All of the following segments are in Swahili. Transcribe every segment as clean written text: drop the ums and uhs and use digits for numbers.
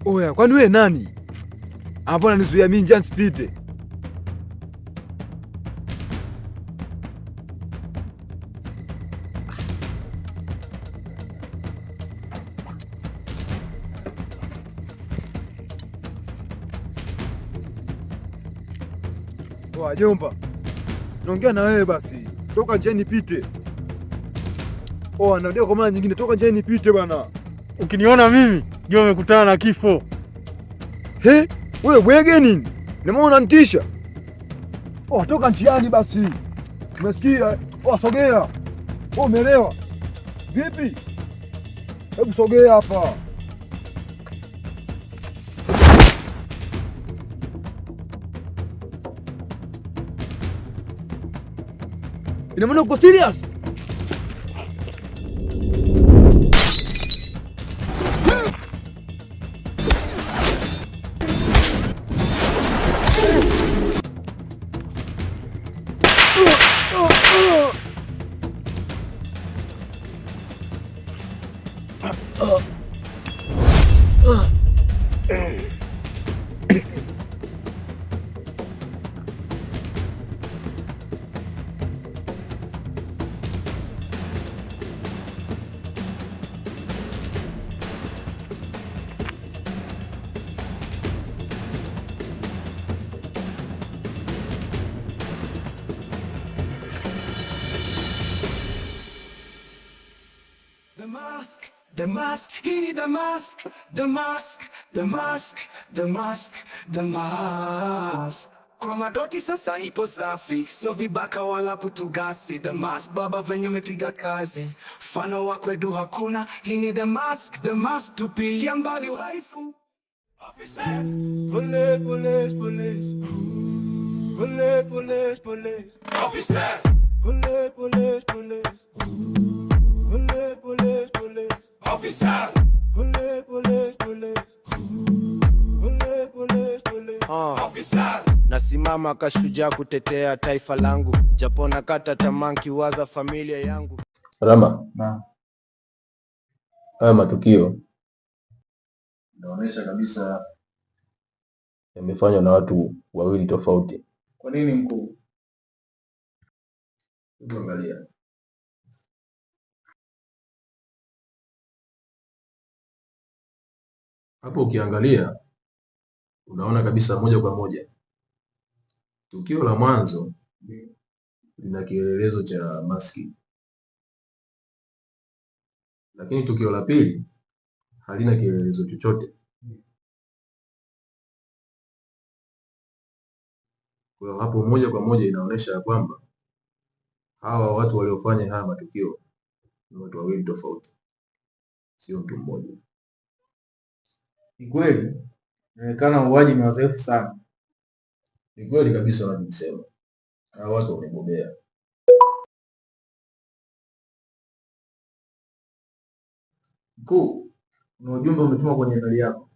Oya, kwani wewe nani? Hapo unanizuia mimi njia nisipite. Oya, jomba. Naongea na wewe basi. Toka njia nipite. Oya, narudia kwa mara nyingine, toka njia nipite bwana. Ukiniona mimi, jua umekutana na kifo. He? Wewe bwege nini? Nimeona unanitisha. Oh, toka njiani basi. Umesikia? Oh, sogea. Oh, umeelewa? Vipi? Hebu sogea hapa. Ina maana uko serious? The mask, he the mask, the mask, the mask, the mask, the mask. Kwa madoti sasa ipo safi, so vibaka wala putugasi. The mask, baba venye umepiga kazi, mfano wa kwetu hakuna. Hii ni the mask, tupilia mbali uhalifu. Officer, police, police, police. Police, police, police. Officer, police, police, police. Police, police, police. Officer, police, police, police. Police, police, police. Officer, nasimama kashujaa kutetea taifa langu, japo nakata tamaa nikiwaza familia yangu. Rama, haya matukio inaonyesha kabisa yamefanywa na watu wawili tofauti. Kwa nini mkuu? Angalia. Hapo ukiangalia unaona kabisa moja kwa moja tukio la mwanzo lina kielelezo cha maski, lakini tukio la pili halina kielelezo chochote. Kwa hiyo hapo moja kwa moja inaonyesha ya kwamba hawa watu waliofanya haya matukio ni watu wawili tofauti, sio mtu mmoja. Ni kweli, inaonekana wauaji ni wazoefu sana. Ni kweli kabisa wanajisema. Hawa watu wamebobea. Mkuu, una ujumbe umetuma kwenye email yako.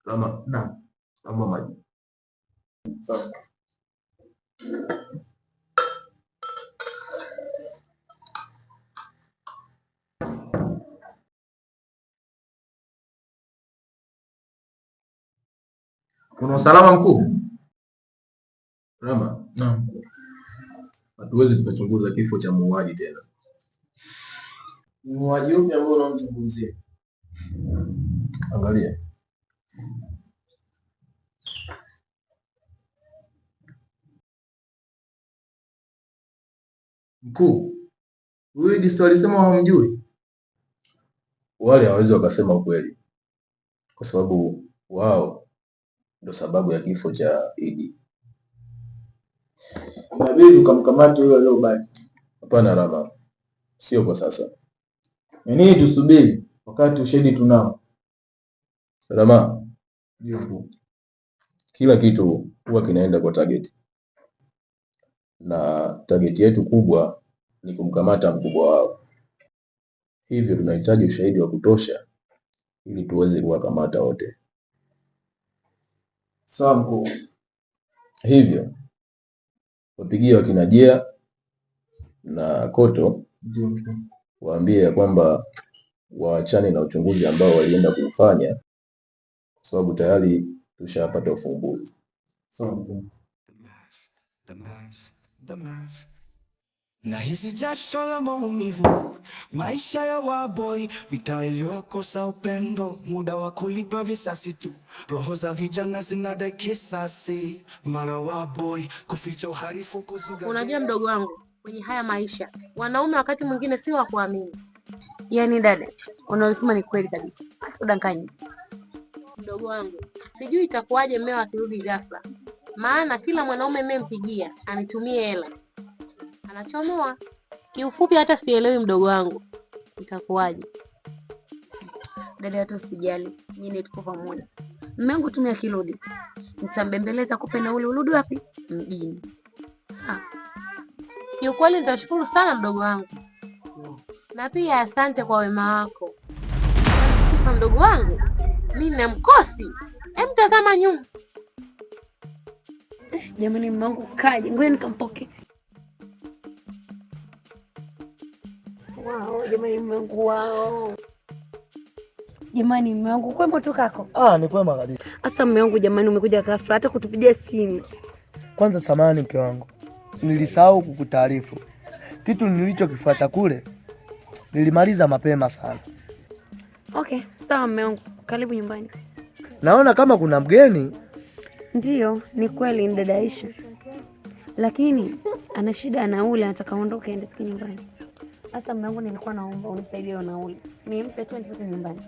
Rama, ama maji. Kuna usalama mkuu? Rama, Naam. Hatuwezi tukachunguza kifo cha muuaji tena. Muuaji upi ambao unamzungumzia? Angalia. Mkuu, huyu Disto alisema hawamjui. Wale hawawezi wakasema ukweli, kwa sababu wao ndo sababu ya kifo cha Idi. Inabidi tukamkamate yule aliyobaki. Hapana Rama, sio kwa sasa. Nini tusubiri wakati ushahidi tunao? Rama, Ndio mkuu. kila kitu huwa kinaenda kwa target, na target yetu kubwa ni kumkamata mkubwa wao. Hivyo tunahitaji ushahidi wa kutosha ili tuweze kuwakamata wote. Sawa mkuu. Hivyo wapigie wakina Jea na Koto, Ndio mkuu. waambie ya kwamba waachane na uchunguzi ambao walienda kufanya, kwa sababu tayari tushapata ufumbuzi. Sawa mkuu. The mask. Na hizi jasho la maumivu, maisha ya waboi, mitaa iliyokosa upendo, muda wa kulipa visasi tu, roho za vijana zinadai kisasi, mara waboi kuficha uhalifu, kuzuga. Unajua mdogo wangu, kwenye haya maisha wanaume wakati mwingine si wa kuamini. Yaani dada, unalosema ni kweli kabisa, hata udanganyi. Mdogo wangu, sijui itakuwaje mmeo akirudi ghafla, maana kila mwanaume ninayempigia anitumie hela anachomoa. Kiufupi hata sielewi mdogo wangu, itakuwaje? Dada, hata usijali, mimi tuko pamoja. Mume wangu tumia kirudi, nitambembeleza kupe na ule urudi wapi? Mjini. Sawa. Kiukweli nitashukuru sana mdogo wangu, na pia asante kwa wema wako. Tifa mdogo wangu, mimi na mkosi. Tazama nyuma. Jamani, mume wangu kaje, ngoja nikampoke. Wow, jamani mume wangu, wow. Jamani mume wangu, kwema tu kako? Ni kwema kabisa. Asa mume wangu, jamani umekuja ghafla hata kutupigia simu. Kwanza samahani mke wangu, nilisahau kukutaarifu. Kitu nilichokifuata kule nilimaliza mapema sana. Okay, sawa mume wangu, karibu nyumbani. Naona kama kuna mgeni. Ndiyo, ni kweli, ni dada Aisha. Lakini ana shida ya nauli, anataka aondoke aende zake nyumbani. Sasa mume wangu, nilikuwa naomba unisaidie na nauli. Nimpe tu aende zake nyumbani.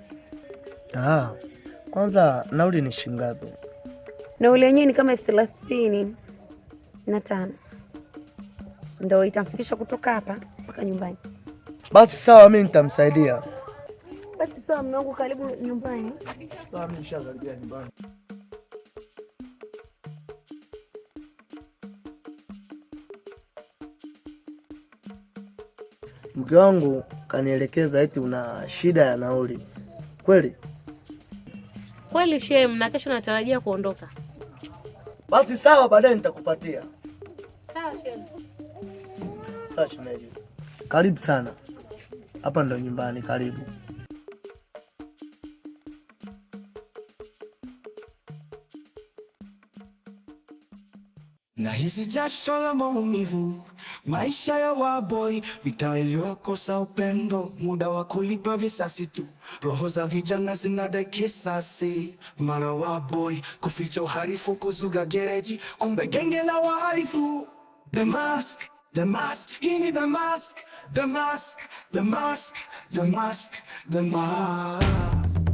Kwanza nauli ni shilingi ngapi? Nauli yenyewe ni kama 35. Ndio itamfikisha kutoka hapa mpaka nyumbani. Basi sawa, mimi nitamsaidia. Basi sawa mume wangu, karibu nyumbani. Sawa, mimi nishakaribia nyumbani. Mke wangu kanielekeza eti una shida ya nauli. Kweli? Kweli shem, na kesho natarajia kuondoka. Basi sawa, baadaye nitakupatia. Sawa shem. Sawa shemeji. Karibu sana. Hapa ndo nyumbani, karibu. Na hizi jasho la maumivu, maisha ya waboi, mitaa iliyokosa upendo, muda wa kulipa visasi tu, roho za vijana zinadai kisasi, mara waboi kuficha uhalifu, kuzuga gereji, ombe genge la wahalifu. The mask, the mask, hii ni the mask, the mask, the mask, the mask, the mask.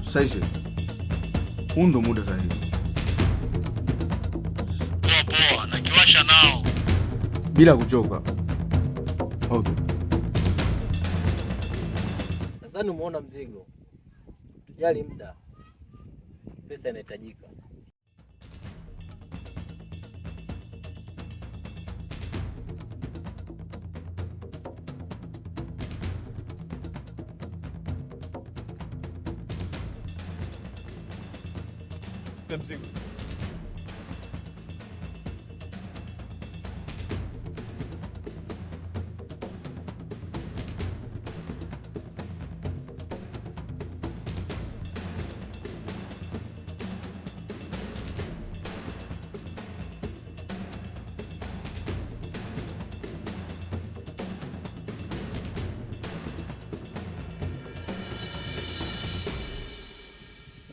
Saishe, huu ndo muda sahihi. Poa, nakiwasha nao Bila kuchoka. Okay. Nadhani umeona mzigo. Tujali muda. pesa inahitajika. Mzigo.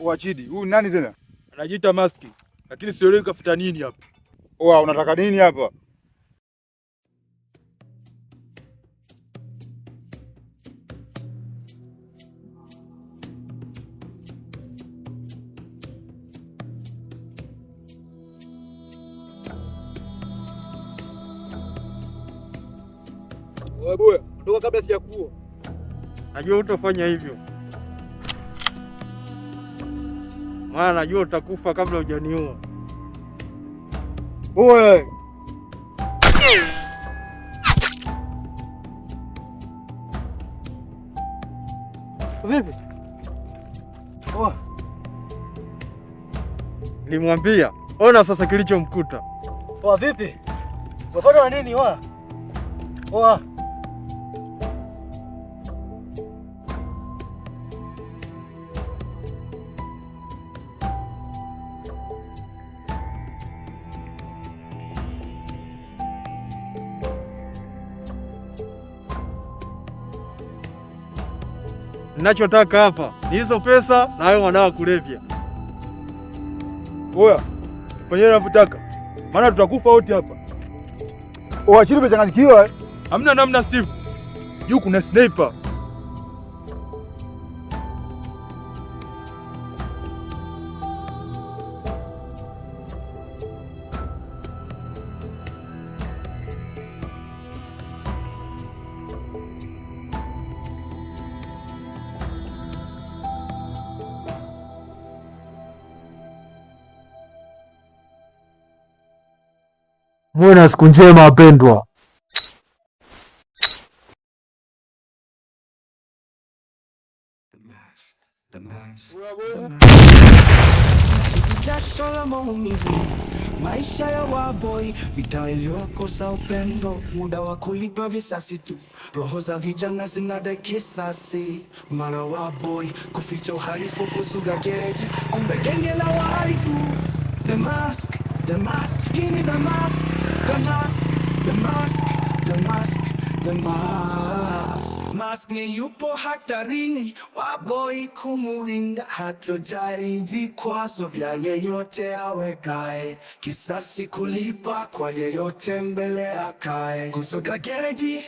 Wachidi, huyu nani tena? Anajiita Maski, lakini sielewi kafuta nini hapa. Oa, unataka nini hapa? Wewe boya, ondoka kabla sijakuua. Najua utafanya hivyo. Maana najua utakufa kabla hujaniua. Oe! Vipi? Oa. Nilimwambia, ona sasa kilichomkuta. Oa vipi? Unafanya nini oa? Oa. Ninachotaka hapa ni hizo pesa na hayo madawa kulevya. Oya, fanyeni unavyotaka. Maana tutakufa wote hapa. Oa, chini umechanganyikiwa. Hamna namna Steve. Juu kuna sniper. Muwe na siku njema wapendwa. Jasho la maumivu, maisha ya waboi, vita iliyokosa upendo, muda wa kulipa visasi tu, roho za vijana zinadai kisasi. Mara waboi kuficha uhalifu, kuzuga gereji, kumbe genge la wahalifu. The mask, the mask, hii ni the mask, the mask, the mask, the mask, the mask. Mask ni yupo hatarini, waboi kumurinda, hatojari vikwazo vya yeyote awekae, kisasi kulipa kwa yeyote mbele akae. Kuzuga gereji,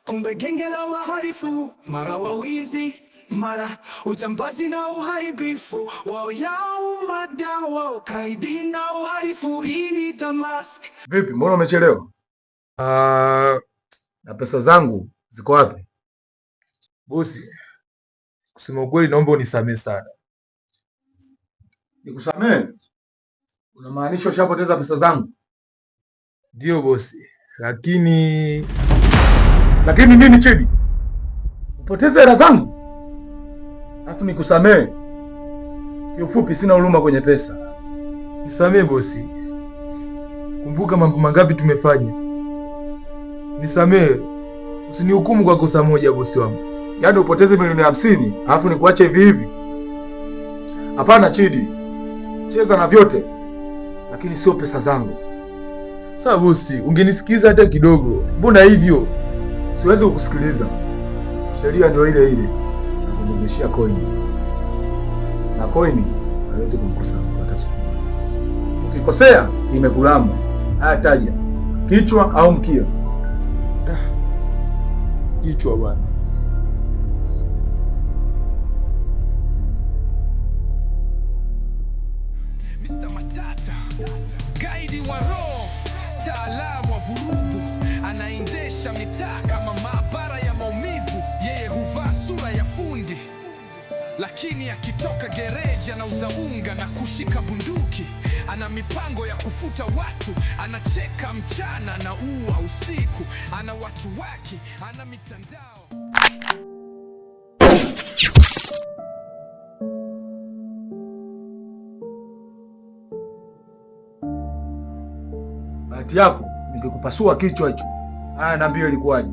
kumbe genge la wahalifu, mara wawizi, mara ujambazi na uharibifu, wao yao madawa, ukaidi na uhalifu. Hii ni the mask. Vipi, mbona umechelewa? Na pesa zangu ziko wapi? Bosi, kusema ukweli naomba unisamehe sana. Nikusamehe? Unamaanisha ushapoteza pesa zangu? Ndio bosi, lakini nini Chidi? Upoteze hela zangu? Hata nikusamehe? Kiufupi sina huruma kwenye pesa. Nisamehe bosi. Kumbuka mambo mangapi tumefanya. Nisamehe. Usinihukumu kwa kosa moja bosi wangu. Yaani upoteze milioni 50 alafu nikuache hivi hivi? Hapana Chidi. Cheza na vyote, lakini sio pesa zangu. Sasa bosi, ungenisikiza hata kidogo. Mbona hivyo? Siwezi kukusikiliza. Sheria ndio ile ile. Nakumbishia coin. Na coin haiwezi kumkosa hata siku. Ukikosea imekulamba. Haya taja. Kichwa au mkia? Kichwa bwana. Mr. Matata, gaidi wa roho, taalamu wa vurugu, anaendesha mitaa kama maabara ya maumivu. Yeye huvaa sura ya fundi, lakini akitoka gereji anauza unga na kushika bunduki. Ana mipango ya kufuta watu, anacheka mchana na ua usiku. Ana watu wake, ana mitandao. Bahati yako nikikupasua kichwa hicho. Haya, niambie ilikuwaje?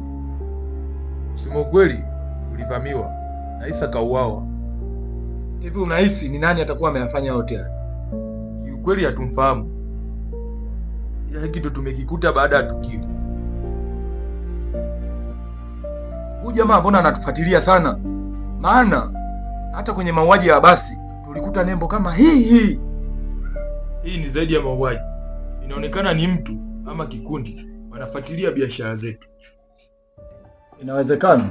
Kusema ukweli, ulivamiwa na Isa kauawa. Hivi unahisi ni nani atakuwa ameyafanya yote haya? Kiukweli hatumfahamu, ila hiki ndo tumekikuta baada ya tukio. Huyu jamaa mbona anatufuatilia sana? Maana hata kwenye mauaji ya basi tulikuta nembo kama hii. Hii ni zaidi ya mauaji. Inaonekana ni mtu ama kikundi wanafuatilia biashara zetu. Inawezekana.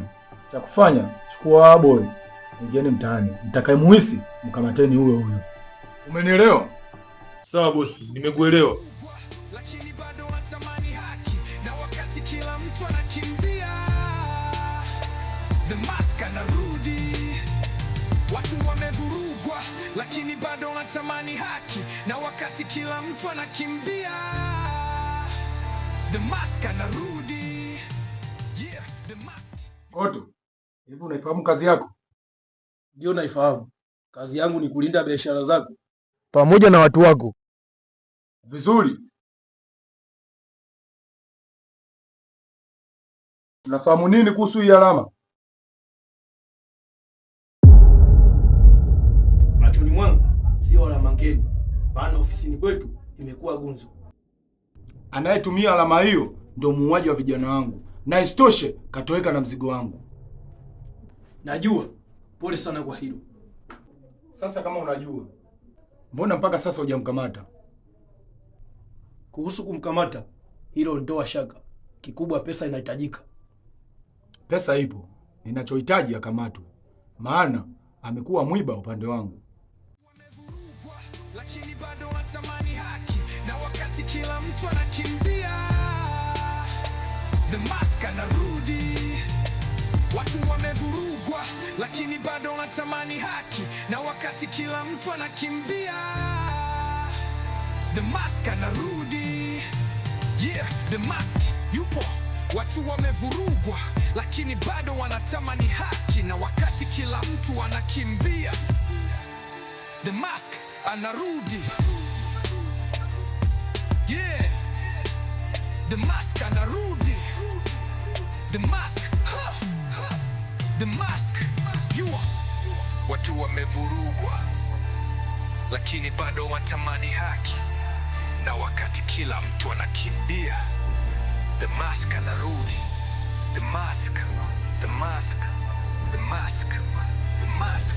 Cha kufanya, chukua boy, ingieni mtaani, mtakayemuhisi mkamateni huyo. Umenielewa? Sawa bosi, nimekuelewa. Lakini bado wanatamani haki, na wakati kila mtu anakimbia, The Mask anarudi. Watu wamevurugwa, lakini bado wanatamani haki, na wakati kila mtu anakimbia, The Mask anarudi. Yeah, The Mask. Koto, hivi unaifahamu kazi yako? Ndio naifahamu. Kazi yangu ni kulinda biashara zako pamoja na watu wako. Vizuri. Unafahamu nini kuhusu hii alama? Machoni mwangu sio alama ngeni, maana ofisini kwetu imekuwa gunzo. Anayetumia alama hiyo ndio muuaji wa vijana wangu, na isitoshe katoweka na mzigo wangu. Najua, pole sana kwa hilo. Sasa kama unajua, mbona mpaka sasa hujamkamata? Kuhusu kumkamata, hilo ndoa shaka. Kikubwa pesa inahitajika. Pesa ipo, ninachohitaji akamatwe, maana amekuwa mwiba upande wangu. Lakini bado wanatamani haki, na wakati kila mtu anakimbia, The Mask anarudi. Watu wamevurugwa, lakini bado wanatamani haki, na wakati kila mtu anakimbia, The Mask anarudi. Yeah, The Mask yupo. Watu wamevurugwa, lakini bado wanatamani haki, na wakati kila mtu anakimbia, The Mask anarudi. Yeah, The Mask anarudi. The Mask, The Mask, watu wamevurugwa, lakini bado wanatamani haki, na wakati kila mtu anakimbia, The Mask anarudi. The Mask, The Mask, The Mask, The Mask.